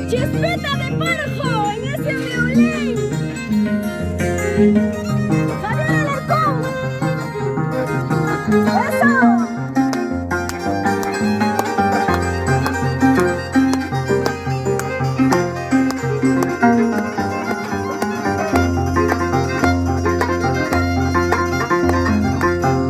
Chispeta de Parjo en ese violín. Javier Alarcón. Eso.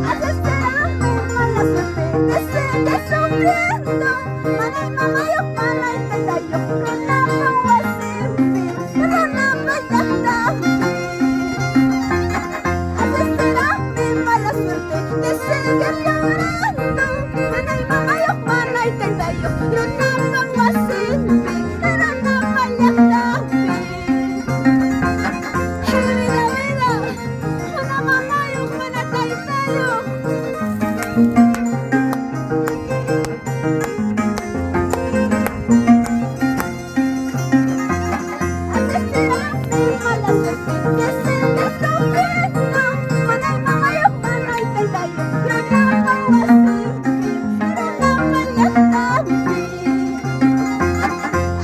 Así será mi mala suerte, que sigue sufriendo. Mana y mamá yo para y te tallo. Runapa wasimpi, runapa yatapi. Así será mi mala suerte, que sigue llorando. Mana y mamá yo para y te tallo. Runapa wasimpi, runapa yatapi. Vida, vida, una mamá y una taitayo. Así será mi mala suerte, que sigue sufriendo. Mana y mamá yo para y te tallo. Runapa wasimpi, runapa yatapi.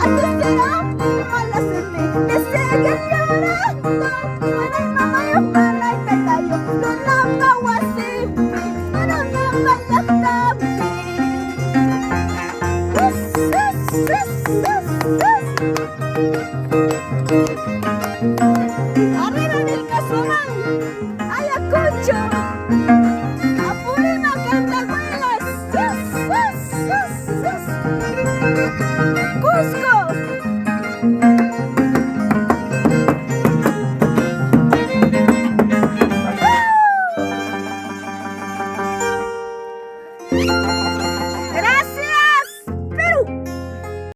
Así será mi mala suerte, que sigue llorando. Mana y mamá yo para y te tallo. Runapa wasimpi, runapa yatapi.